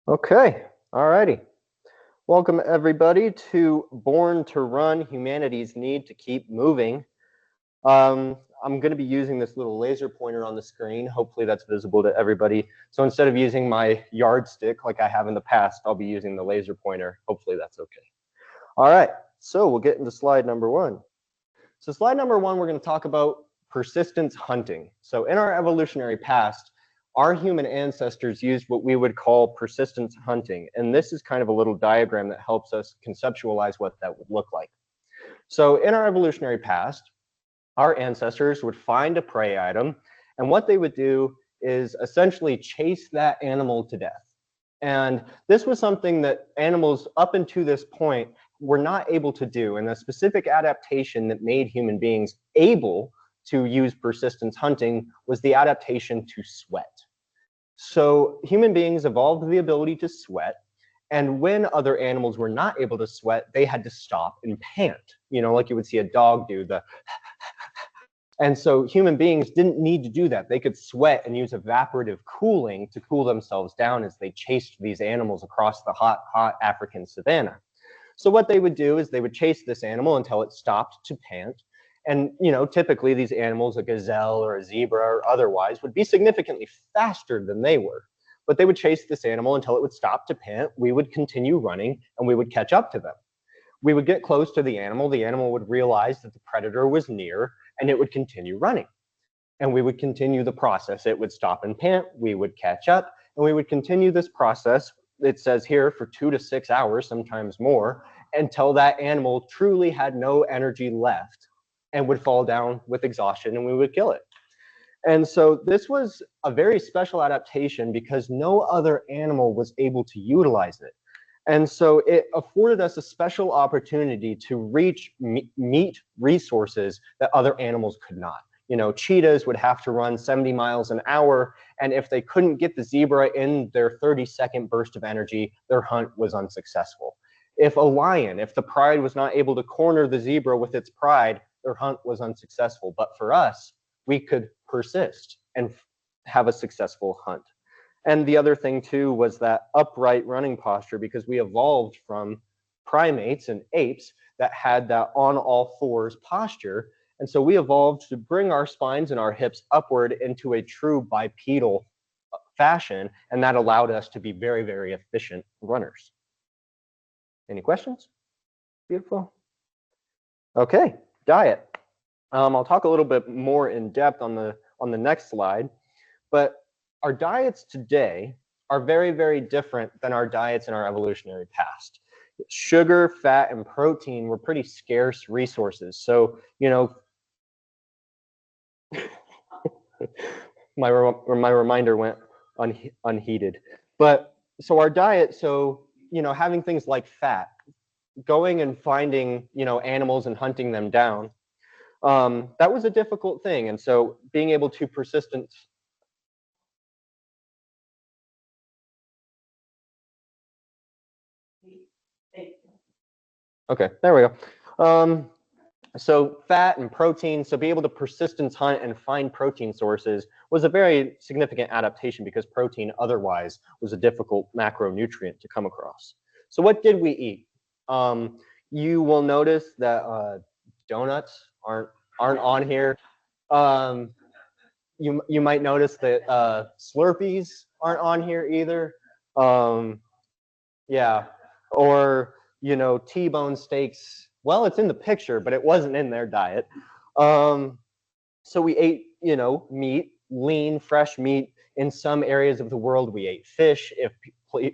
Okay, alrighty. Welcome everybody to Born to Run, Humanity's Need to Keep Moving. I'm going to be using this little laser pointer on the screen. Hopefully that's visible to everybody. So instead of using my yardstick like I have in the past, I'll be using the laser pointer. Hopefully that's okay. All right, so we'll get into slide number one. So slide number one, we're going to talk about persistence hunting. So in our evolutionary past, our human ancestors used what we would call persistence hunting. And this is kind of a little diagram that helps us conceptualize what that would look like. So in our evolutionary past, our ancestors would find a prey item, and what they would do is essentially chase that animal to death. And this was something that animals up until this point were not able to do, and a specific adaptation that made human beings able to use persistence hunting was the adaptation to sweat. So human beings evolved the ability to sweat, and when other animals were not able to sweat, they had to stop and pant, like you would see a dog do, and so human beings didn't need to do that. They could sweat and use evaporative cooling to cool themselves down as they chased these animals across the hot African savanna. So what they would do is they would chase this animal until it stopped to pant. And, typically these animals, a gazelle or a zebra or otherwise, would be significantly faster than they were. But they would chase this animal until it would stop to pant. We would continue running and we would catch up to them. We would get close to the animal would realize that the predator was near, and it would continue running. And we would continue the process. It would stop and pant, we would catch up, and we would continue this process, it says here, for 2 to 6 hours, sometimes more, until that animal truly had no energy left and would fall down with exhaustion, and we would kill it. And so this was a very special adaptation because no other animal was able to utilize it. And so it afforded us a special opportunity to reach meat resources that other animals could not. Cheetahs would have to run 70 miles an hour, and if they couldn't get the zebra in their 30-second burst of energy, their hunt was unsuccessful. If the pride was not able to corner the zebra with its pride, their hunt was unsuccessful. But for us, we could persist and have a successful hunt. And the other thing, too, was that upright running posture, because we evolved from primates and apes that had that on all fours posture. And so we evolved to bring our spines and our hips upward into a true bipedal fashion, and that allowed us to be very, very efficient runners. Any questions? Beautiful. Okay, diet. I'll talk a little bit more in depth on the next slide, but our diets today are very, very different than our diets in our evolutionary past. Sugar, fat, and protein were pretty scarce resources. So, my reminder went unheeded. But so our diet, having things like fat, going and finding, animals and hunting them down, that was a difficult thing. And so being able to persistence. Okay, there we go. So fat and protein, so be able to persistence hunt and find protein sources was a very significant adaptation because protein otherwise was a difficult macronutrient to come across. So what did we eat? You will notice that donuts aren't on here. You might notice that Slurpees aren't on here either. Yeah, or T-bone steaks. Well, it's in the picture, but it wasn't in their diet. So we ate, meat, lean, fresh meat. In some areas of the world, we ate fish if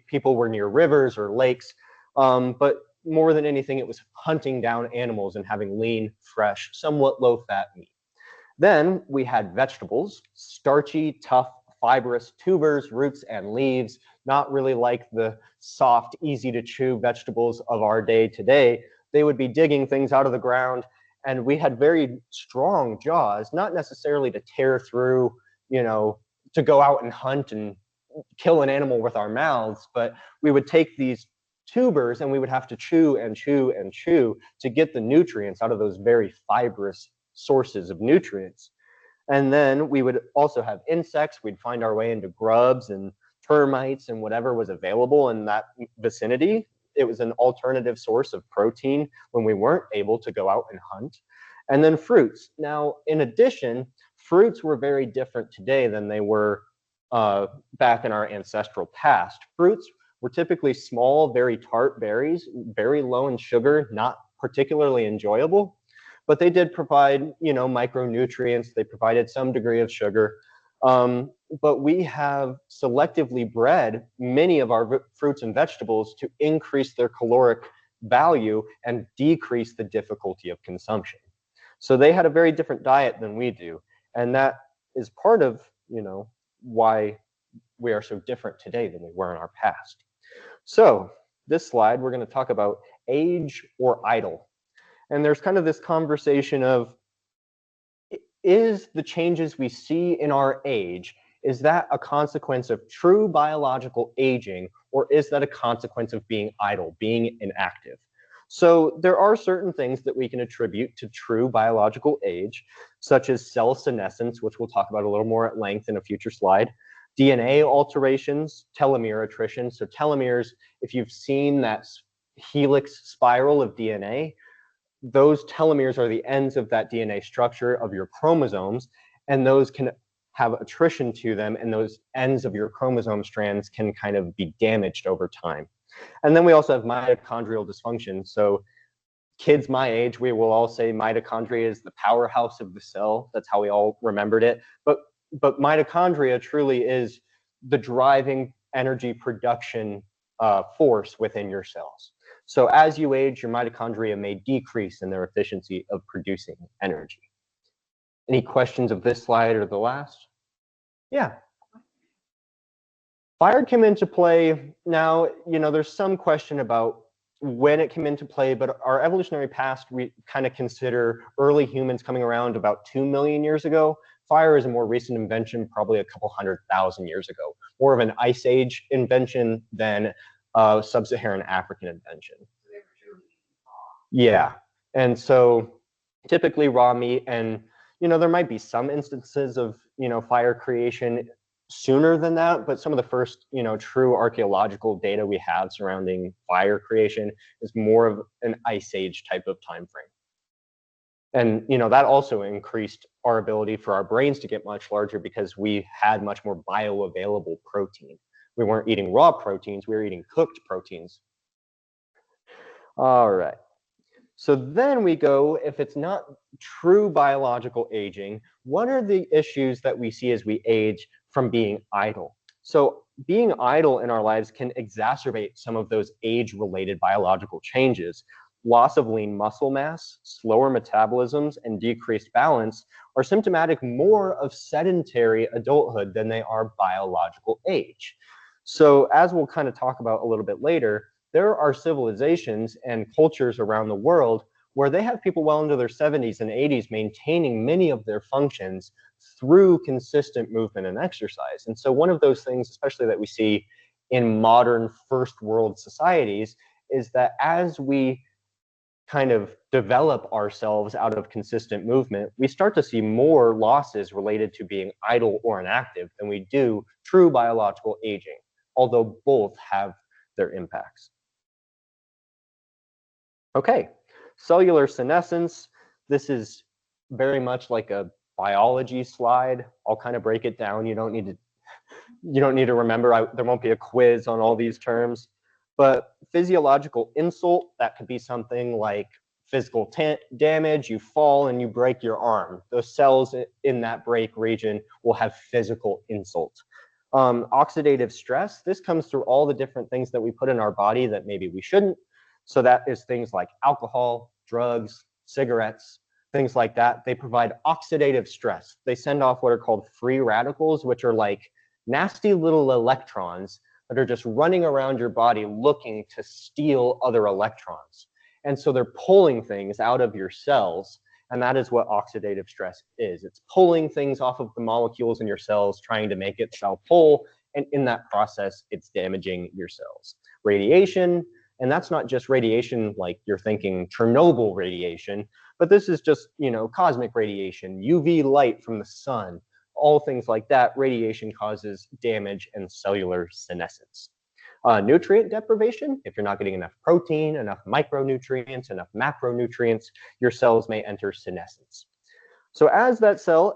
people were near rivers or lakes. But more than anything, it was hunting down animals and having lean, fresh, somewhat low-fat meat. Then we had vegetables, starchy, tough, fibrous tubers, roots, and leaves, not really like the soft, easy-to-chew vegetables of our day today. They would be digging things out of the ground, and we had very strong jaws, not necessarily to tear through, to go out and hunt and kill an animal with our mouths, but we would take these tubers and we would have to chew and chew and chew to get the nutrients out of those very fibrous sources of nutrients. And then we would also have insects. We'd find our way into grubs and termites and whatever was available in that vicinity. It was an alternative source of protein when we weren't able to go out and hunt. And then fruits. Now, in addition, fruits were very different today than they were back in our ancestral past. Fruits were typically small, very tart berries, very low in sugar, not particularly enjoyable, but they did provide, micronutrients. They provided some degree of sugar. But we have selectively bred many of our fruits and vegetables to increase their caloric value and decrease the difficulty of consumption. So they had a very different diet than we do. And that is part of, why we are so different today than we were in our past. So this slide, we're going to talk about age or idle. And there's kind of this conversation of, is the changes we see in our age, is that a consequence of true biological aging, or is that a consequence of being idle, being inactive? So there are certain things that we can attribute to true biological age, such as cell senescence, which we'll talk about a little more at length in a future slide, DNA alterations, telomere attrition. So telomeres, if you've seen that helix spiral of DNA, those telomeres are the ends of that DNA structure of your chromosomes, and those can have attrition to them, and those ends of your chromosome strands can kind of be damaged over time. And then we also have mitochondrial dysfunction. So kids my age, we will all say mitochondria is the powerhouse of the cell. That's how we all remembered it. But mitochondria truly is the driving energy production force within your cells. So as you age, your mitochondria may decrease in their efficiency of producing energy. Any questions of this slide or the last? Yeah. Fire came into play. Now, there's some question about when it came into play, but our evolutionary past, we kind of consider early humans coming around about 2 million years ago. Fire is a more recent invention, probably a couple 100,000 years ago. More of an ice age invention than a sub-Saharan African invention. Yeah, and so typically raw meat, and there might be some instances of fire creation sooner than that, but some of the first true archaeological data we have surrounding fire creation is more of an ice age type of time frame. And that also increased our ability for our brains to get much larger because we had much more bioavailable protein. We weren't eating raw proteins, we were eating cooked proteins. All right. So then we go, if it's not true biological aging, what are the issues that we see as we age from being idle? So being idle in our lives can exacerbate some of those age-related biological changes. Loss of lean muscle mass, slower metabolisms, and decreased balance are symptomatic more of sedentary adulthood than they are biological age. So as we'll kind of talk about a little bit later, there are civilizations and cultures around the world where they have people well into their 70s and 80s maintaining many of their functions through consistent movement and exercise. And so one of those things, especially that we see in modern first world societies, is that as we kind of develop ourselves out of consistent movement, we start to see more losses related to being idle or inactive than we do true biological aging, although both have their impacts. Okay, cellular senescence. This is very much like a biology slide. I'll kind of break it down. You don't need to remember. There won't be a quiz on all these terms. But physiological insult, that could be something like physical damage, you fall and you break your arm. Those cells in that break region will have physical insult. Oxidative stress, this comes through all the different things that we put in our body that maybe we shouldn't. So that is things like alcohol, drugs, cigarettes, things like that. They provide oxidative stress. They send off what are called free radicals, which are like nasty little electrons that are just running around your body looking to steal other electrons. And so they're pulling things out of your cells, and that is what oxidative stress is. It's pulling things off of the molecules in your cells, trying to make itself whole, and in that process, it's damaging your cells. Radiation, and that's not just radiation like you're thinking Chernobyl radiation, but this is just, cosmic radiation, UV light from the sun, all things like that, radiation causes damage and cellular senescence. Nutrient deprivation, if you're not getting enough protein, enough micronutrients, enough macronutrients, your cells may enter senescence. So as that cell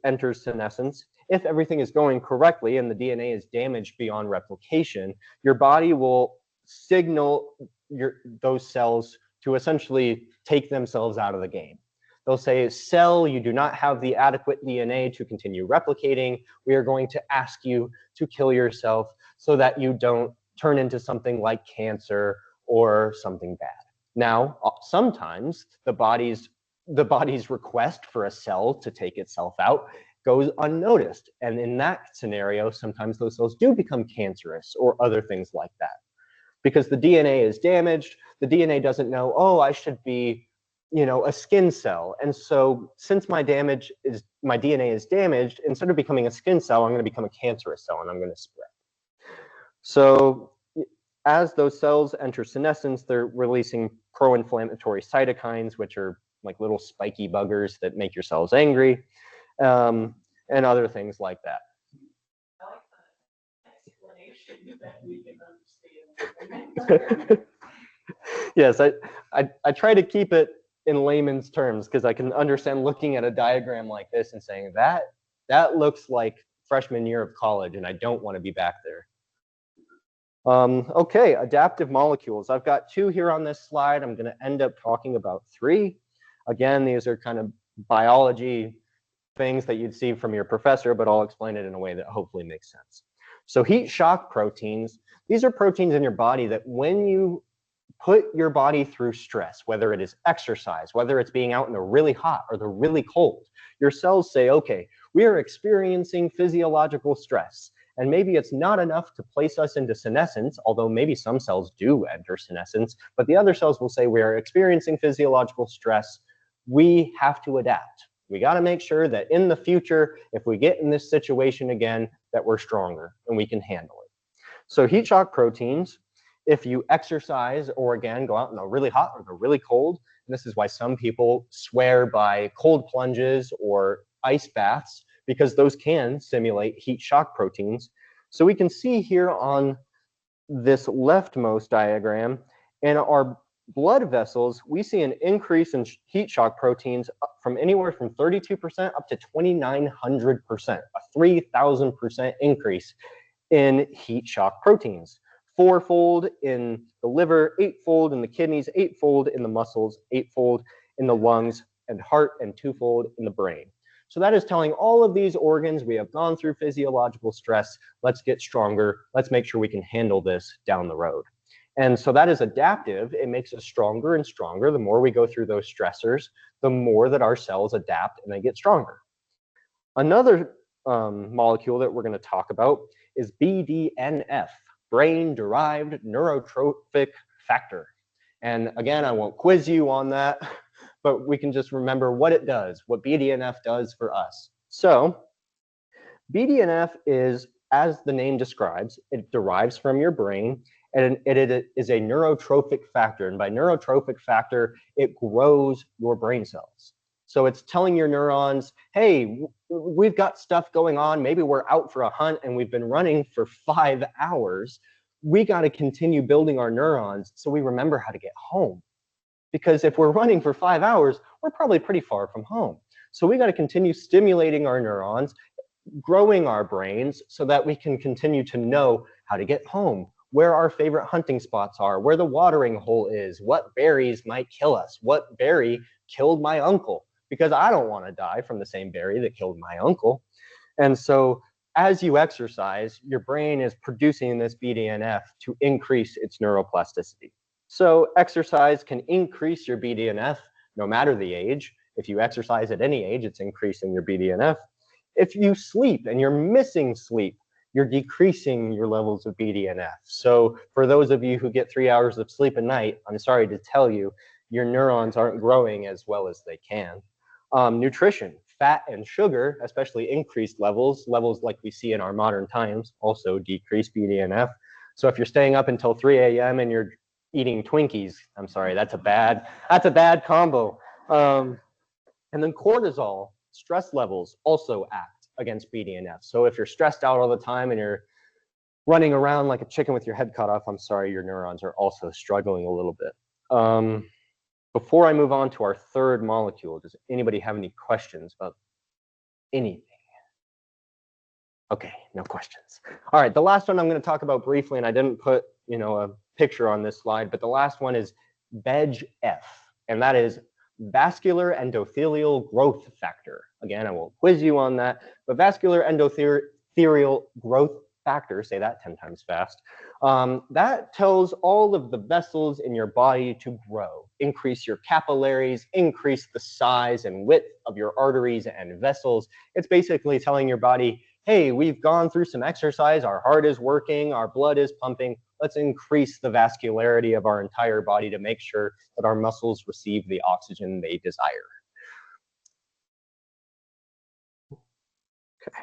enters senescence, if everything is going correctly and the DNA is damaged beyond replication, your body will signal those cells to essentially take themselves out of the game. They'll say, cell, you do not have the adequate DNA to continue replicating. We are going to ask you to kill yourself so that you don't turn into something like cancer or something bad. Now, sometimes the body's request for a cell to take itself out goes unnoticed. And in that scenario, sometimes those cells do become cancerous or other things like that. Because the DNA is damaged, the DNA doesn't know, oh, I should be, a skin cell. And so since my DNA is damaged, instead of becoming a skin cell, I'm going to become a cancerous cell and I'm going to spread. So as those cells enter senescence, they're releasing pro-inflammatory cytokines, which are like little spiky buggers that make your cells angry, and other things like that. I like the explanation that we can understand. Yes, I try to keep it in layman's terms because I can understand looking at a diagram like this and saying that looks like freshman year of college and I don't want to be back there. Okay, adaptive molecules. I've got 2 here on this slide. I'm going to end up talking about 3. Again, these are kind of biology things that you'd see from your professor, but I'll explain it in a way that hopefully makes sense. So heat shock proteins, these are proteins in your body that when you put your body through stress, whether it is exercise, whether it's being out in the really hot or the really cold, your cells say, okay, we are experiencing physiological stress. And maybe it's not enough to place us into senescence, although maybe some cells do enter senescence, but the other cells will say we are experiencing physiological stress. We have to adapt. We got to make sure that in the future, if we get in this situation again, that we're stronger and we can handle it. So heat shock proteins, if you exercise or again go out in the really hot or the really cold, and this is why some people swear by cold plunges or ice baths, because those can simulate heat shock proteins. So we can see here on this leftmost diagram, in our blood vessels, we see an increase in heat shock proteins from anywhere from 32% up to 2,900%, a 3,000% increase in heat shock proteins. 4-fold in the liver, 8-fold in the kidneys, 8-fold in the muscles, 8-fold in the lungs and heart, and 2-fold in the brain. So that is telling all of these organs we have gone through physiological stress. Let's get stronger. Let's make sure we can handle this down the road. And so that is adaptive. It makes us stronger and stronger. The more we go through those stressors, the more that our cells adapt and they get stronger. Another molecule that we're going to talk about is BDNF, brain-derived neurotrophic factor. And again, I won't quiz you on that, but we can just remember what it does, what BDNF does for us. So BDNF is, as the name describes, it derives from your brain, and it is a neurotrophic factor. And by neurotrophic factor, it grows your brain cells. So it's telling your neurons, hey, we've got stuff going on. Maybe we're out for a hunt and we've been running for 5 hours. We got to continue building our neurons so we remember how to get home. Because if we're running for 5 hours, we're probably pretty far from home. So we got to continue stimulating our neurons, growing our brains so that we can continue to know how to get home, where our favorite hunting spots are, where the watering hole is, what berries might kill us, what berry killed my uncle, because I don't want to die from the same berry that killed my uncle. And so as you exercise, your brain is producing this BDNF to increase its neuroplasticity. So exercise can increase your BDNF no matter the age. If you exercise at any age, it's increasing your BDNF. If you sleep and you're missing sleep, you're decreasing your levels of BDNF. So for those of you who get 3 hours of sleep a night, I'm sorry to tell you, your neurons aren't growing as well as they can. Nutrition, fat and sugar, especially increased levels like we see in our modern times, also decrease BDNF. So if you're staying up until 3 a.m. and you're eating Twinkies, I'm sorry, that's a bad combo. And then cortisol, stress levels also act against BDNF. So if you're stressed out all the time and you're running around like a chicken with your head cut off, I'm sorry, your neurons are also struggling a little bit. Before I move on to our third molecule, does anybody have any questions about anything? Okay, no questions. All right, the last one I'm going to talk about briefly, and I didn't put, a picture on this slide, but the last one is VEGF, and that is vascular endothelial growth factor. Again, I won't quiz you on that, but vascular endothelial growth factor, say that 10 times fast, that tells all of the vessels in your body to grow, increase your capillaries, increase the size and width of your arteries and vessels. It's basically telling your body, hey, we've gone through some exercise, our heart is working, our blood is pumping, let's increase the vascularity of our entire body to make sure that our muscles receive the oxygen they desire. Okay.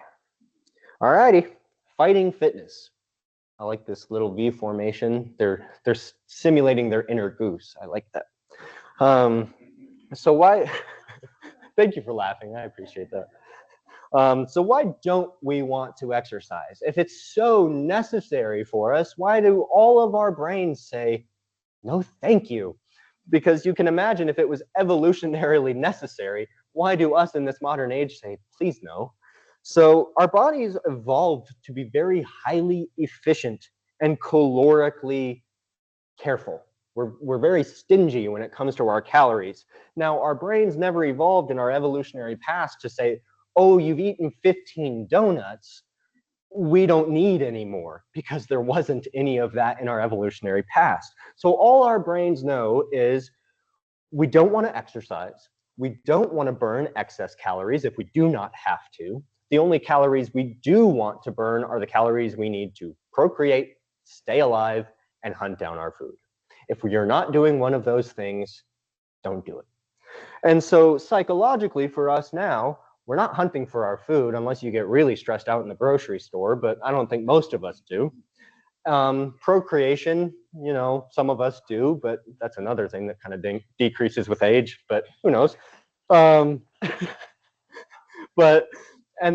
All righty, fighting fitness. I like this little V formation. They're simulating their inner goose. I like that. So why, thank you for laughing, I appreciate that. So why don't we want to exercise? If it's so necessary for us, why do all of our brains say, no, thank you? Because you can imagine if it was evolutionarily necessary, why do us in this modern age say, please no? So our bodies evolved to be very highly efficient and calorically careful. We're very stingy when it comes to our calories. Now, our brains never evolved in our evolutionary past to say, oh, you've eaten 15 donuts, we don't need any more, because there wasn't any of that in our evolutionary past. So all our brains know is we don't want to exercise. We don't want to burn excess calories if we do not have to. The only calories we do want to burn are the calories we need to procreate, stay alive, and hunt down our food. If you're not doing one of those things, don't do it. And so psychologically for us now, we're not hunting for our food unless you get really stressed out in the grocery store, but I don't think most of us do. Procreation, some of us do, but that's another thing that kind of decreases with age, but who knows. And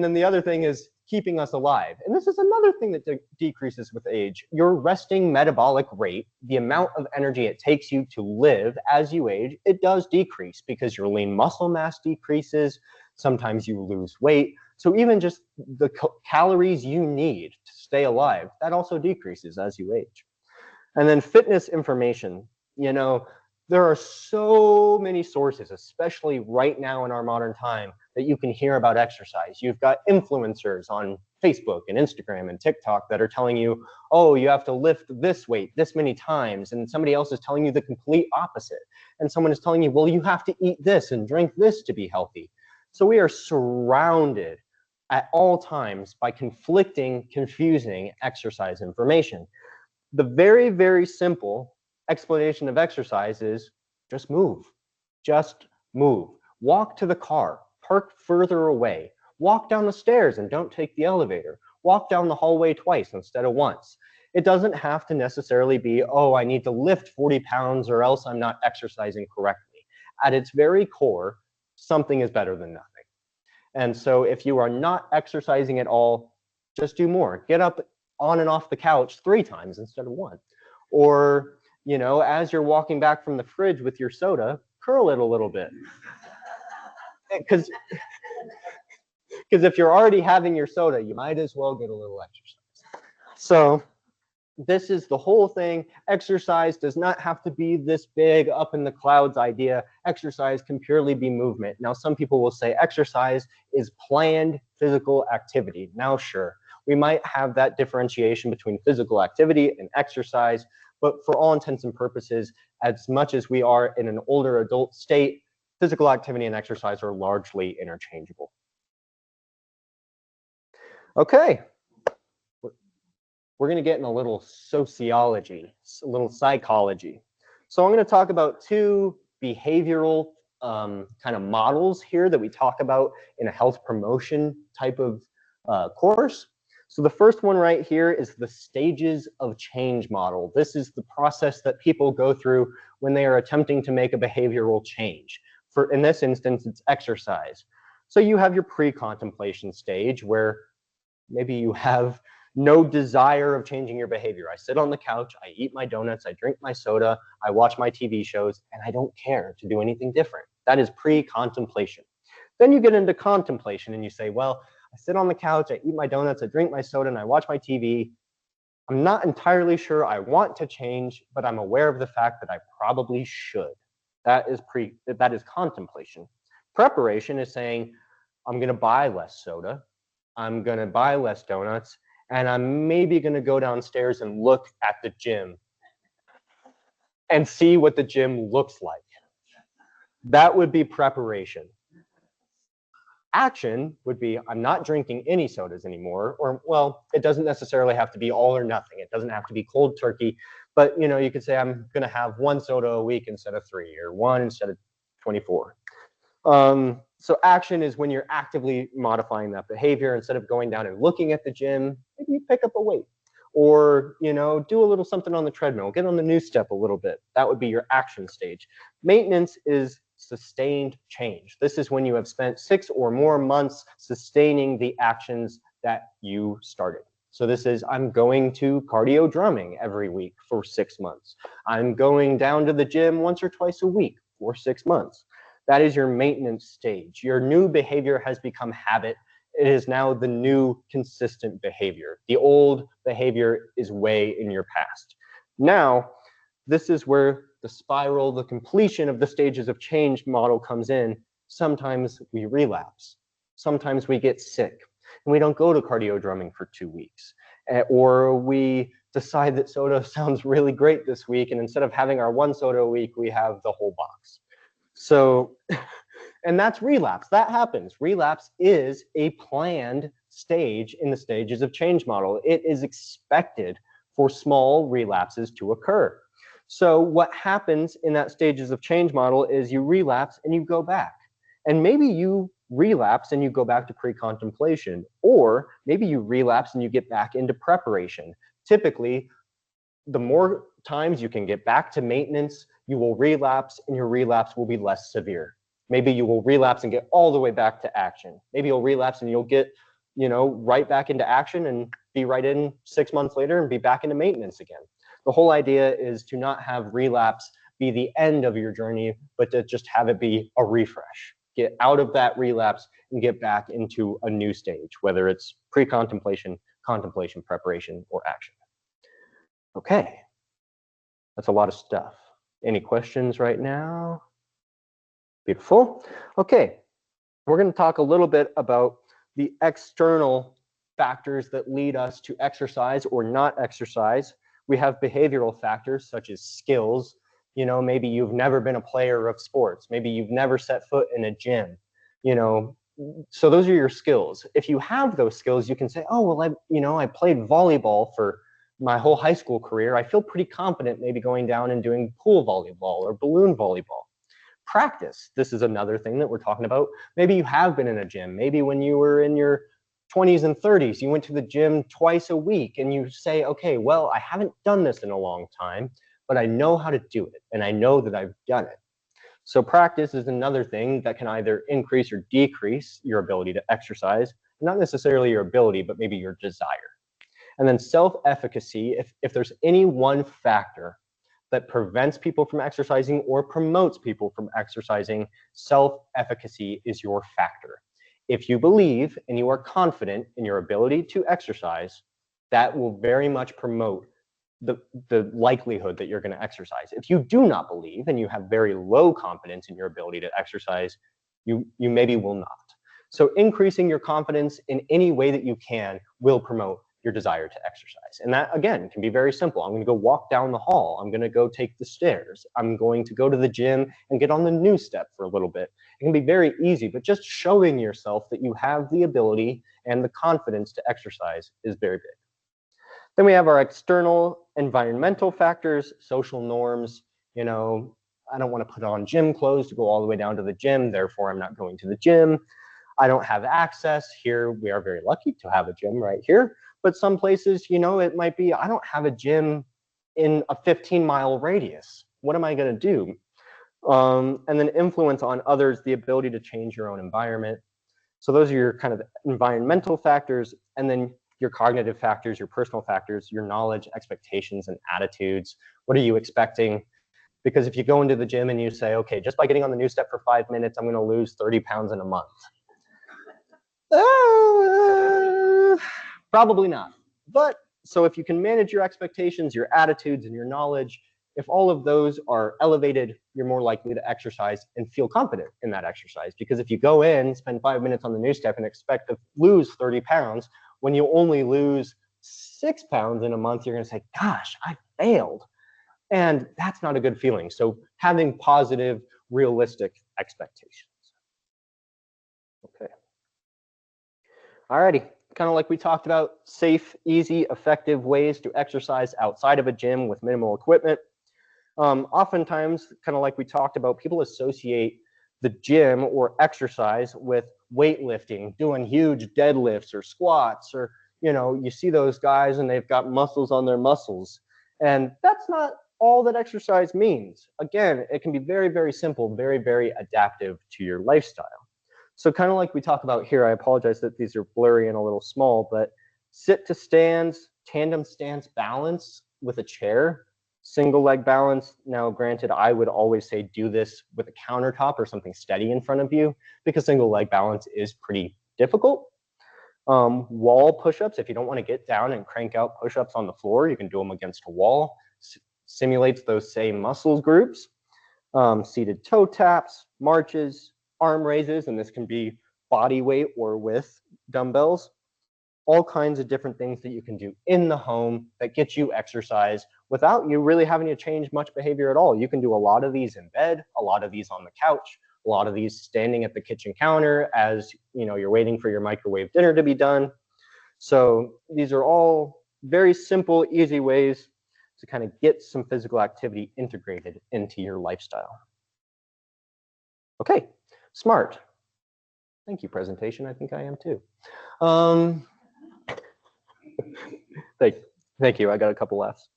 then the other thing is keeping us alive. And this is another thing that decreases with age. Your resting metabolic rate, the amount of energy it takes you to live as you age, it does decrease because your lean muscle mass decreases. Sometimes you lose weight. So even just the calories you need to stay alive, that also decreases as you age. And then fitness information, there are so many sources, especially right now in our modern time, that you can hear about exercise. You've got influencers on Facebook and Instagram and TikTok that are telling you, oh, you have to lift this weight this many times, and somebody else is telling you the complete opposite. And someone is telling you, well, you have to eat this and drink this to be healthy. So we are surrounded at all times by conflicting, confusing exercise information. The very, very simple explanation of exercise is just move. Just move. Walk to the car. Park further away. Walk down the stairs and don't take the elevator. Walk down the hallway twice instead of once. It doesn't have to necessarily be, oh, I need to lift 40 pounds or else I'm not exercising correctly. At its very core, something is better than nothing. And so if you are not exercising at all, just do more. Get up on and off the couch 3 times instead of 1. Or, as you're walking back from the fridge with your soda, curl it a little bit. Because if you're already having your soda, you might as well get a little exercise. So this is the whole thing. Exercise does not have to be this big up in the clouds idea. Exercise can purely be movement. Now, some people will say exercise is planned physical activity. Now, sure, we might have that differentiation between physical activity and exercise, but for all intents and purposes, as much as we are in an older adult state, physical activity and exercise are largely interchangeable. Okay. We're going to get in a little sociology, a little psychology. So I'm going to talk about 2 behavioral kind of models here that we talk about in a health promotion type of course. So the first one right here is the stages of change model. This is the process that people go through when they are attempting to make a behavioral change. In this instance, it's exercise. So you have your pre-contemplation stage where maybe you have no desire of changing your behavior. I sit on the couch, I eat my donuts, I drink my soda, I watch my TV shows, and I don't care to do anything different. That is pre-contemplation. Then you get into contemplation and you say, well, I sit on the couch, I eat my donuts, I drink my soda, and I watch my TV. I'm not entirely sure I want to change, but I'm aware of the fact that I probably should. That is contemplation. Preparation is saying, I'm going to buy less soda, I'm going to buy less donuts, and I'm maybe going to go downstairs and look at the gym and see what the gym looks like. That would be preparation. Action would be, I'm not drinking any sodas anymore, or, well, it doesn't necessarily have to be all or nothing. It doesn't have to be cold turkey, but you could say I'm going to have 1 soda a week instead of 3, or 1 instead of 24. So action is when you're actively modifying that behavior. Instead of going down and looking at the gym, maybe you pick up a weight, or do a little something on the treadmill, get on the new step a little bit. That would be your action stage. Maintenance is sustained change. This is when you have spent 6 or more months sustaining the actions that you started. So this is, I'm going to cardio drumming every week for 6 months. I'm going down to the gym once or twice a week for 6 months. That is your maintenance stage. Your new behavior has become habit. It is now the new consistent behavior. The old behavior is way in your past. Now, this is where the spiral, the completion of the stages of change model comes in. Sometimes we relapse. Sometimes we get sick and we don't go to cardio drumming for 2 weeks. Or we decide that soda sounds really great this week, and instead of having our 1 soda a week, we have the whole box. So, and that's relapse. That happens. Relapse is a planned stage in the stages of change model. It is expected for small relapses to occur. So what happens in that stages of change model is you relapse and you go back. And maybe you relapse and you go back to pre-contemplation, or maybe you relapse and you get back into preparation. Typically, the more times you can get back to maintenance, you will relapse, and your relapse will be less severe. Maybe you will relapse and get all the way back to action. Maybe you'll relapse and you'll get, right back into action and be right in 6 months later and be back into maintenance again. The whole idea is to not have relapse be the end of your journey, but to just have it be a refresh. Get out of that relapse and get back into a new stage, whether it's pre-contemplation, contemplation, preparation, or action. Okay, that's a lot of stuff. Any questions right now? Beautiful. Okay, we're going to talk a little bit about the external factors that lead us to exercise or not exercise. We have behavioral factors such as skills. Maybe you've never been a player of sports. Maybe you've never set foot in a gym. So those are your skills. If you have those skills, you can say, oh, well, I played volleyball for my whole high school career. I feel pretty confident maybe going down and doing pool volleyball or balloon volleyball. Practice. This is another thing that we're talking about. Maybe you have been in a gym. Maybe when you were in your 20s and 30s, you went to the gym twice a week and you say, okay, well, I haven't done this in a long time, but I know how to do it and I know that I've done it. So practice is another thing that can either increase or decrease your ability to exercise, not necessarily your ability, but maybe your desire. And then self-efficacy, if there's any one factor that prevents people from exercising or promotes people from exercising, self-efficacy is your factor. If you believe and you are confident in your ability to exercise, that will very much promote the likelihood that you're going to exercise. If you do not believe and you have very low confidence in your ability to exercise, you maybe will not. So increasing your confidence in any way that you can will promote your desire to exercise. And that, again, can be very simple. I'm going to go walk down the hall. I'm going to go take the stairs. I'm going to go to the gym and get on the new step for a little bit. It can be very easy, but just showing yourself that you have the ability and the confidence to exercise is very big. Then we have our external environmental factors, social norms. I don't want to put on gym clothes to go all the way down to the gym, therefore I'm not going to the gym. I don't have access. Here, we are very lucky to have a gym right here. But some places, it might be, I don't have a gym in a 15-mile radius. What am I going to do? And then influence on others, the ability to change your own environment. So those are your kind of environmental factors, and then your cognitive factors, your personal factors, your knowledge, expectations, and attitudes. What are you expecting? Because if you go into the gym and you say, okay, just by getting on the new step for 5 minutes, I'm going to lose 30 pounds in a month. Probably not. But so if you can manage your expectations, your attitudes, and your knowledge, if all of those are elevated, you're more likely to exercise and feel confident in that exercise. Because if you go in, spend 5 minutes on the new step and expect to lose 30 pounds, when you only lose 6 pounds in a month, you're going to say, gosh, I failed. And that's not a good feeling. So having positive, realistic expectations. Okay. Alrighty, kind of like we talked about, safe, easy, effective ways to exercise outside of a gym with minimal equipment. Oftentimes, kind of like we talked about, people associate the gym or exercise with weightlifting, doing huge deadlifts or squats, or, you know, you see those guys and they've got muscles on their muscles. And that's not all that exercise means. Again, it can be very, very simple, very, very adaptive to your lifestyle. So kind of like we talk about here, I apologize that these are blurry and a little small, but sit to stands, tandem stance balance with a chair, single leg balance. Now, granted, I would always say do this with a countertop or something steady in front of you because single leg balance is pretty difficult. Wall push-ups, if you don't want to get down and crank out push-ups on the floor, you can do them against a wall. Simulates those same muscle groups. Seated toe taps, marches, arm raises, and this can be body weight or with dumbbells. All kinds of different things that you can do in the home that get you exercise without you really having to change much behavior at all. You can do a lot of these in bed, a lot of these on the couch, a lot of these standing at the kitchen counter as you know you're waiting for your microwave dinner to be done. So these are all very simple, easy ways to kind of get some physical activity integrated into your lifestyle. Okay, smart. Thank you, presentation. I think I am too. Thank you. I got a couple laughs.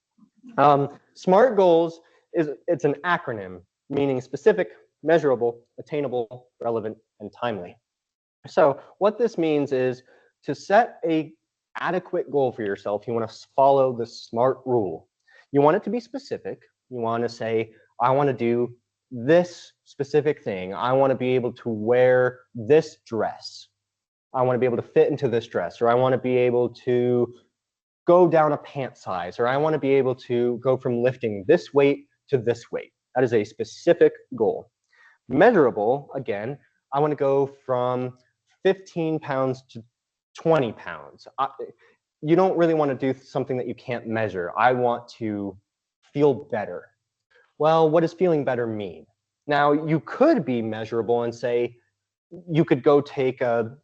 SMART goals it's an acronym meaning specific, measurable, attainable, relevant, and timely. So what this means is to set a adequate goal for yourself, you want to follow the SMART rule. You want it to be specific. You want to say, I want to do this specific thing. I want to be able to wear this dress. I want to be able to fit into this dress, or I want to be able to go down a pant size, or I want to be able to go from lifting this weight to this weight. That is a specific goal. Measurable, again, I want to go from 15 pounds to 20 pounds. You don't really want to do something that you can't measure. I want to feel better. Well, what does feeling better mean? Now, you could be measurable and say, you could go take a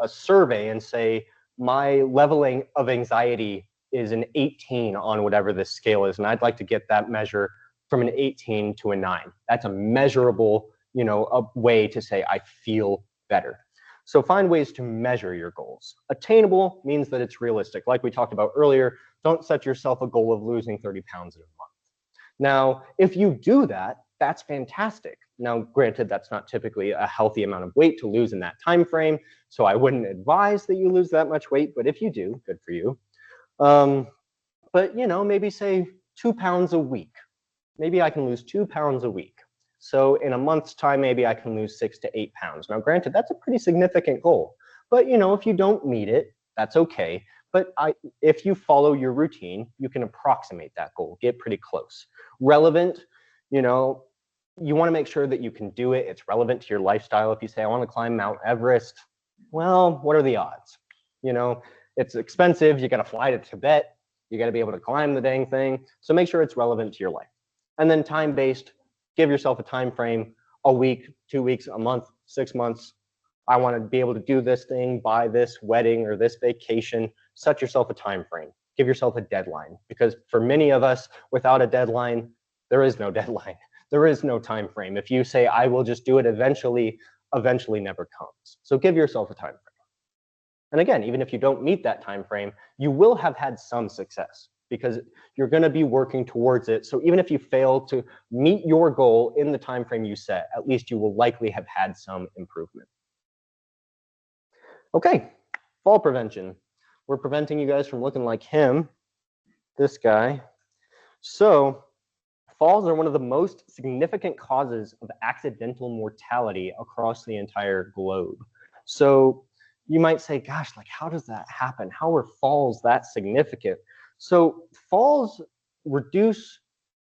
survey and say, my leveling of anxiety is an 18 on whatever this scale is, and I'd like to get that measure from an 18 to a 9. That's a measurable, a way to say I feel better. So find ways to measure your goals. Attainable means that it's realistic. Like we talked about earlier, don't set yourself a goal of losing 30 pounds in a month. Now, if you do that, that's fantastic. Now, granted, that's not typically a healthy amount of weight to lose in that time frame, so I wouldn't advise that you lose that much weight, but if you do, good for you. But, maybe say 2 pounds a week. Maybe I can lose 2 pounds a week. So in a month's time, maybe I can lose 6 to 8 pounds. Now, granted, that's a pretty significant goal. But, if you don't meet it, that's okay. But if you follow your routine, you can approximate that goal, get pretty close. Relevant, you want to make sure that you can do it. It's relevant to your lifestyle. If you say, I want to climb Mount Everest, well, what are the odds? It's expensive. You got to fly to Tibet. You got to be able to climb the dang thing. So make sure it's relevant to your life. And then time-based, give yourself a time frame, a week, 2 weeks, a month, 6 months. I want to be able to do this thing, buy this wedding or this vacation. Set yourself a time frame. Give yourself a deadline. Because for many of us, without a deadline, there is no deadline. There is no time frame. If you say, I will just do it eventually never comes. So give yourself a time frame. And again, even if you don't meet that time frame, you will have had some success because you're going to be working towards it. So even if you fail to meet your goal in the time frame you set, at least you will likely have had some improvement. Okay, fall prevention. We're preventing you guys from looking like him, this guy. So falls are one of the most significant causes of accidental mortality across the entire globe. So you might say, gosh, like how does that happen? How are falls that significant? So falls reduce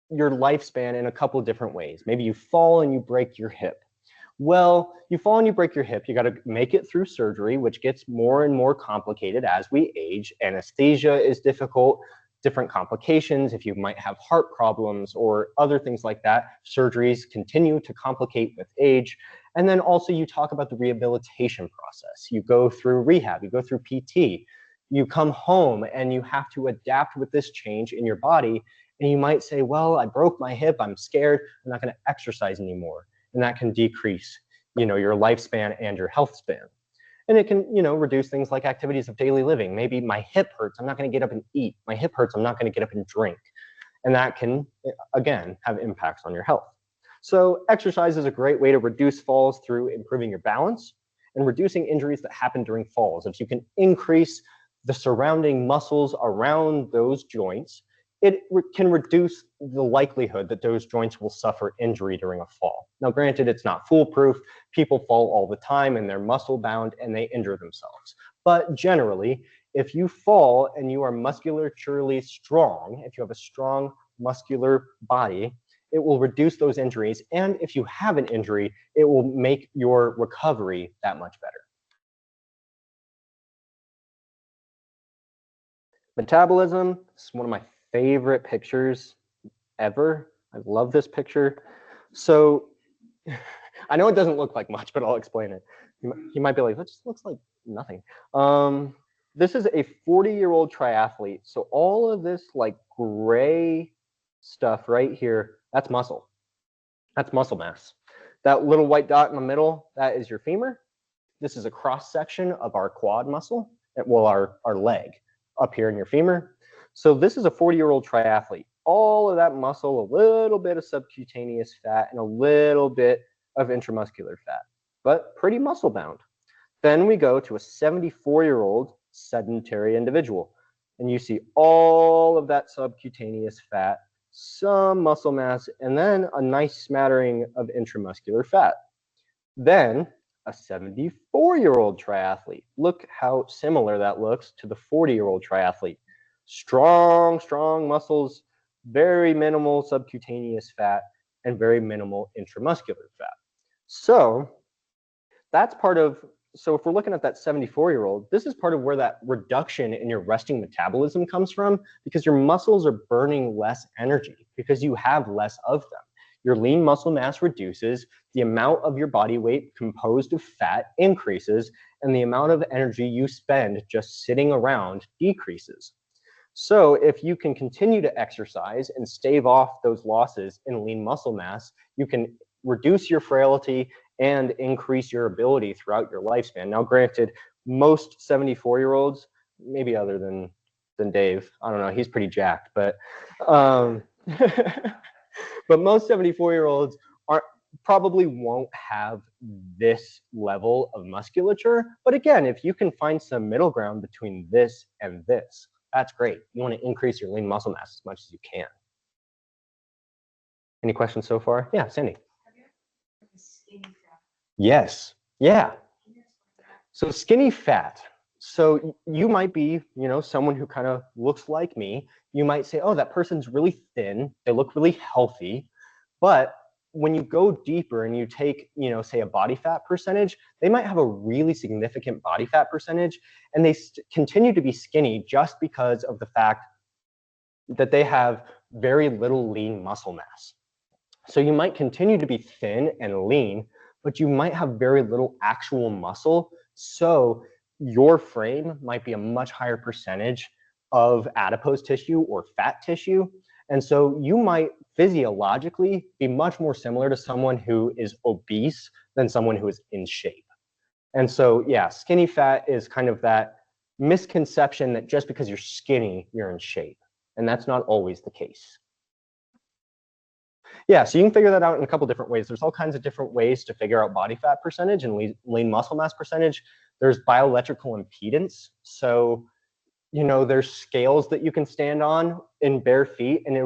your lifespan in a couple different ways. Maybe you fall and you break your hip. Well, you fall and you break your hip, you got to make it through surgery, which gets more and more complicated as we age. Anesthesia is difficult, different complications. If you might have heart problems or other things like that, surgeries continue to complicate with age. And then also you talk about the rehabilitation process. You go through rehab, you go through PT, you come home and you have to adapt with this change in your body. And you might say, well, I broke my hip, I'm scared, I'm not going to exercise anymore. And that can decrease, your lifespan and your health span. And it can, reduce things like activities of daily living. Maybe my hip hurts, I'm not going to get up and eat. My hip hurts, I'm not going to get up and drink. And that can, again, have impacts on your health. So exercise is a great way to reduce falls through improving your balance and reducing injuries that happen during falls. If you can increase the surrounding muscles around those joints, it can reduce the likelihood that those joints will suffer injury during a fall. Now, granted, it's not foolproof. People fall all the time and they're muscle bound and they injure themselves. But generally, if you fall and you are musculaturely strong, if you have a strong muscular body, it will reduce those injuries. And if you have an injury, it will make your recovery that much better. Metabolism is one of my favorite pictures ever. I love this picture. So I know it doesn't look like much, but I'll explain it. You might be like, that just looks like nothing. This is a 40-year-old triathlete. So all of this like gray stuff right here, that's muscle. That's muscle mass. That little white dot in the middle, that is your femur. This is a cross section of our quad muscle, well, our leg up here in your femur. So this is a 40-year-old triathlete. All of that muscle, a little bit of subcutaneous fat, and a little bit of intramuscular fat, but pretty muscle bound. Then we go to a 74-year-old sedentary individual, and you see all of that subcutaneous fat, some muscle mass, and then a nice smattering of intramuscular fat. Then a 74-year-old triathlete. Look how similar that looks to the 40-year-old triathlete. Strong, strong muscles, very minimal subcutaneous fat, and very minimal intramuscular fat. So that's part of, so if we're looking at that 74-year-old, this is part of where that reduction in your resting metabolism comes from, because your muscles are burning less energy because you have less of them. Your lean muscle mass reduces, the amount of your body weight composed of fat increases, and the amount of energy you spend just sitting around decreases. So if you can continue to exercise and stave off those losses in lean muscle mass, you can reduce your frailty and increase your ability throughout your lifespan. Now, granted, most 74-year-olds, maybe other than Dave, I don't know, he's pretty jacked, but but most 74-year-olds probably won't have this level of musculature. But again, if you can find some middle ground between this and this, that's great. You want to increase your lean muscle mass as much as you can. Any questions so far? Yeah, Sandy. Yes. Yeah. So skinny fat. So you might be, someone who kind of looks like me. You might say, oh, that person's really thin. They look really healthy. But when you go deeper and you take, say a body fat percentage, they might have a really significant body fat percentage, and they continue to be skinny just because of the fact that they have very little lean muscle mass. So you might continue to be thin and lean, but you might have very little actual muscle. So your frame might be a much higher percentage of adipose tissue or fat tissue. And so you might physiologically be much more similar to someone who is obese than someone who is in shape. And so, yeah, skinny fat is kind of that misconception that just because you're skinny, you're in shape. And that's not always the case. Yeah, so you can figure that out in a couple different ways. There's all kinds of different ways to figure out body fat percentage and lean muscle mass percentage. There's bioelectrical impedance. So, you know, there's scales that you can stand on in bare feet, and it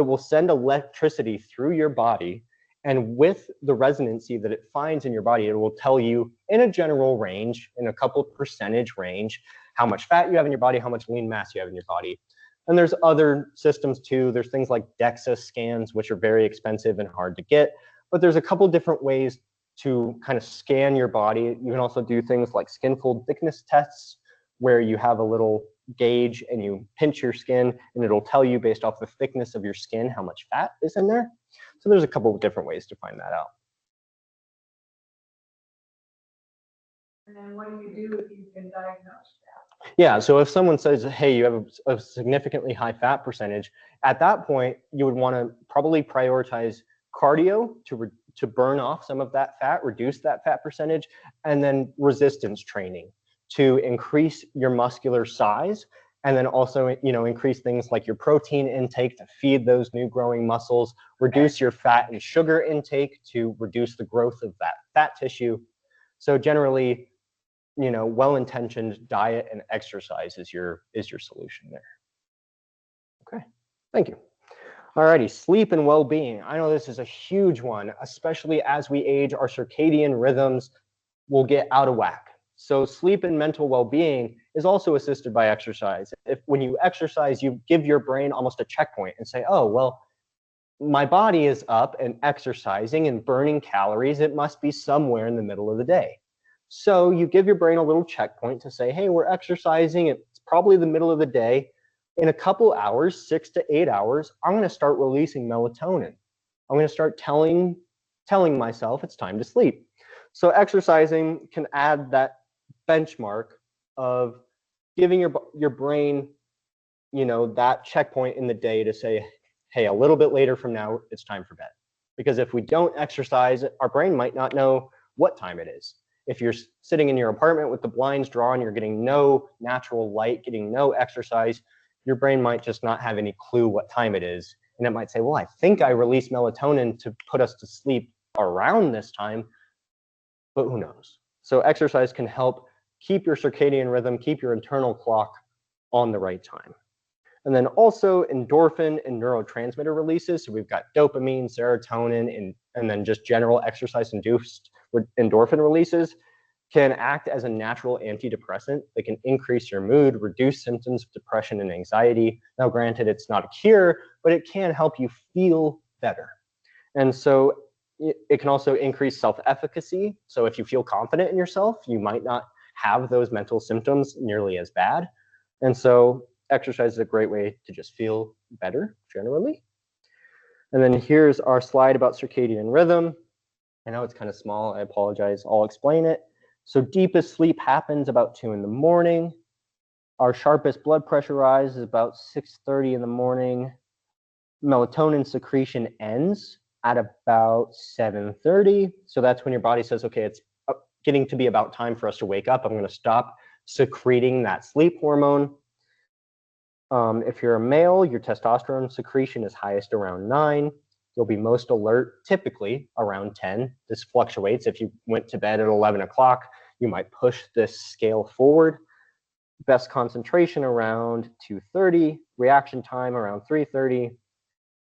will send electricity through your body. And with the resonancy that it finds in your body, it will tell you in a general range, in a couple percentage range, how much fat you have in your body, how much lean mass you have in your body. And there's other systems too. There's things like DEXA scans, which are very expensive and hard to get. But there's a couple different ways to kind of scan your body. You can also do things like skin fold thickness tests, where you have a little gauge and you pinch your skin, and it'll tell you based off the thickness of your skin how much fat is in there. So there's a couple of different ways to find that out. And then what do you do if you can diagnose that? Yeah, so if someone says, hey, you have a significantly high fat percentage, at that point, you would want to probably prioritize cardio to burn off some of that fat, reduce that fat percentage, and then resistance training to increase your muscular size, and then also, you know, increase things like your protein intake to feed those new growing muscles, reduce your fat and sugar intake to reduce the growth of that fat tissue. So generally, you know, well-intentioned diet and exercise is your solution there. Okay, thank you. Alrighty, sleep and well-being. I know this is a huge one, especially as we age, our circadian rhythms will get out of whack. So sleep and mental well-being is also assisted by exercise. When you exercise, you give your brain almost a checkpoint and say, oh, well, my body is up and exercising and burning calories. It must be somewhere in the middle of the day. So you give your brain a little checkpoint to say, hey, we're exercising. It's probably the middle of the day. In a couple hours, 6 to 8 hours, I'm going to start releasing melatonin. I'm going to start telling myself it's time to sleep. So exercising can add that benchmark of giving your brain, you know, that checkpoint in the day to say, hey, a little bit later from now, it's time for bed. Because if we don't exercise, our brain might not know what time it is. If you're sitting in your apartment with the blinds drawn, you're getting no natural light, getting no exercise, your brain might just not have any clue what time it is. And it might say, well, I think I released melatonin to put us to sleep around this time, but who knows? So exercise can help keep your circadian rhythm, keep your internal clock on the right time. And then also endorphin and neurotransmitter releases. So we've got dopamine, serotonin, and then just general exercise-induced endorphin releases can act as a natural antidepressant that can increase your mood, reduce symptoms of depression and anxiety. Now, granted, it's not a cure, but it can help you feel better. And so it can also increase self-efficacy. So if you feel confident in yourself, you might not have those mental symptoms nearly as bad. And so exercise is a great way to just feel better generally. And then here's our slide about circadian rhythm. I know it's kind of small, I apologize, I'll explain it. So deepest sleep happens about 2 in the morning. Our sharpest blood pressure rise is about 6:30 in the morning. Melatonin secretion ends at about 7:30. So that's when your body says, okay, it's getting to be about time for us to wake up. I'm going to stop secreting that sleep hormone. If you're a male, your testosterone secretion is highest around 9. You'll be most alert typically around 10. This fluctuates. If you went to bed at 11 o'clock, you might push this scale forward. Best concentration around 2:30, reaction time around 3:30,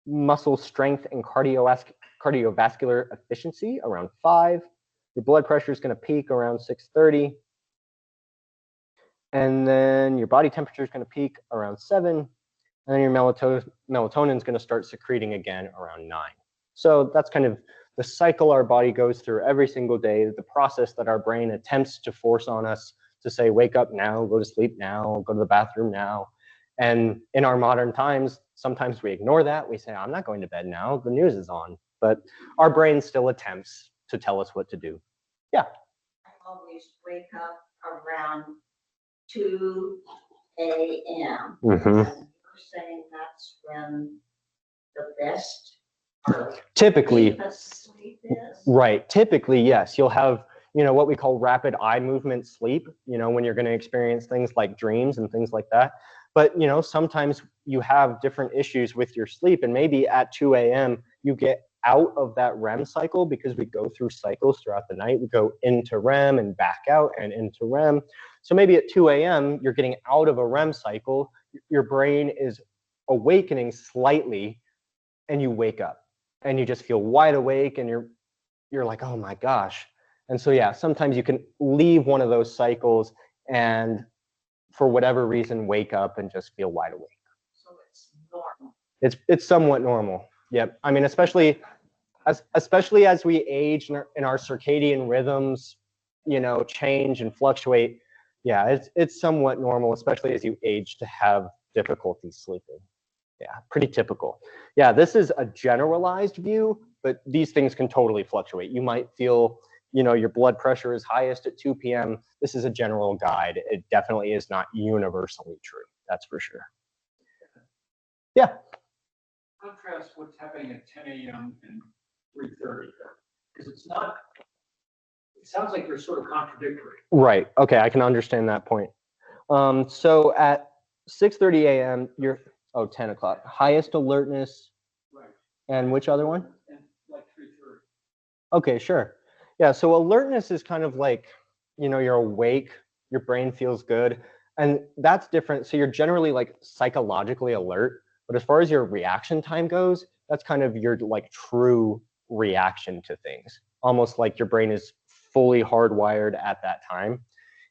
muscle strength and cardiovascular efficiency around 5. Your blood pressure is going to peak around 6:30. And then your body temperature is going to peak around 7. And then your melatonin is going to start secreting again around 9. So that's kind of the cycle our body goes through every single day, the process that our brain attempts to force on us to say, wake up now, go to sleep now, go to the bathroom now. And in our modern times, sometimes we ignore that. We say, I'm not going to bed now, the news is on. But our brain still attempts to tell us what to do. Yeah. I always wake up around 2 a.m. Mm-hmm. And you're saying that's when the best or Typically, deepest sleep is? right. Typically, yes. You'll have, you know, what we call rapid eye movement sleep, you know, when you're going to experience things like dreams and things like that. But, you know, sometimes you have different issues with your sleep, and maybe at 2 a.m. you get out of that REM cycle because we go through cycles throughout the night. We go into REM and back out and into REM. So maybe at 2 a.m., you're getting out of a REM cycle, your brain is awakening slightly, and you wake up and you just feel wide awake and you're like, oh my gosh. And so yeah, sometimes you can leave one of those cycles and for whatever reason wake up and just feel wide awake. So it's normal. It's somewhat normal. Yep. I mean, especially as we age and our circadian rhythms, you know, change and fluctuate. Yeah, it's somewhat normal, especially as you age, to have difficulty sleeping. Yeah, pretty typical. Yeah, this is a generalized view, but these things can totally fluctuate. You might feel, you know, your blood pressure is highest at 2 p.m. This is a general guide. It definitely is not universally true. That's for sure. Yeah. Contrast what's happening at 10 a.m. and 3:30, because it's not. It sounds like they're sort of contradictory. Right. Okay, I can understand that point. So at 6:30 a.m., you're 10 o'clock. Highest alertness. Right. And which other one? And like 3:30. Okay, sure. Yeah, so alertness is kind of like, you know, you're awake, your brain feels good, and that's different. So you're generally like psychologically alert, but as far as your reaction time goes, that's kind of your like true reaction to things. Almost like your brain is fully hardwired at that time.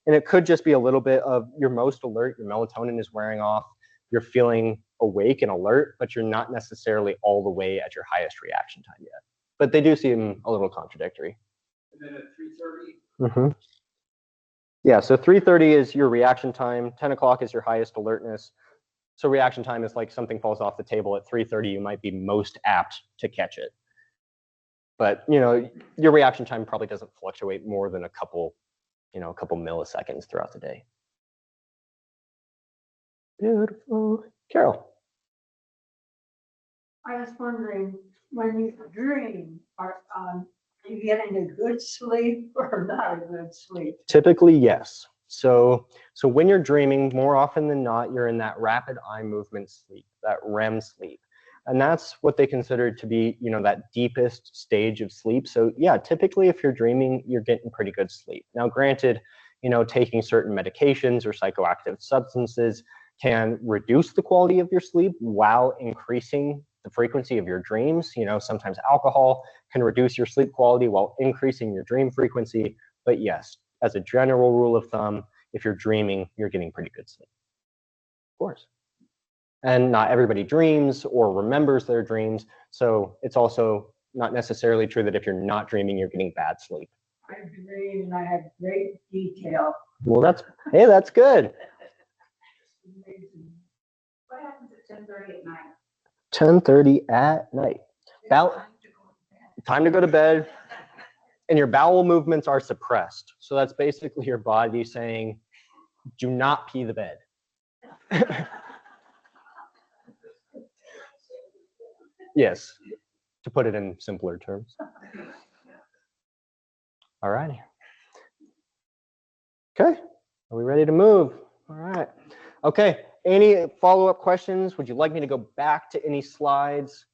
And it could just be a little bit of you're most alert, your melatonin is wearing off, you're feeling awake and alert, but you're not necessarily all the way at your highest reaction time yet. But they do seem a little contradictory. And then at 3:30. Mm-hmm. Yeah, so 3:30 is your reaction time, 10 o'clock is your highest alertness. So reaction time is like something falls off the table at 3:30, you might be most apt to catch it. But, you know, your reaction time probably doesn't fluctuate more than a couple milliseconds throughout the day. Beautiful. Carol. I was wondering, when you dream, are you getting a good sleep or not a good sleep? Typically, yes. So when you're dreaming, more often than not, you're in that rapid eye movement sleep, that REM sleep. And that's what they consider to be, you know, that deepest stage of sleep. So yeah, typically if you're dreaming, you're getting pretty good sleep. Now, granted, you know, taking certain medications or psychoactive substances can reduce the quality of your sleep while increasing the frequency of your dreams. You know, sometimes alcohol can reduce your sleep quality while increasing your dream frequency. But yes, as a general rule of thumb, if you're dreaming, you're getting pretty good sleep. Of course. And not everybody dreams or remembers their dreams. So it's also not necessarily true that if you're not dreaming, you're getting bad sleep. I dream and I have great detail. Well, that's good. Amazing. What happens at 10:30 at night? 10:30 at night. Time to go to bed. And your bowel movements are suppressed. So that's basically your body saying, do not pee the bed. Yes, to put it in simpler terms. All righty. Okay, are we ready to move? All right. Okay, any follow-up questions? Would you like me to go back to any slides?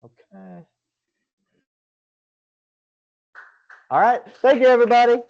Okay. All right, thank you, everybody.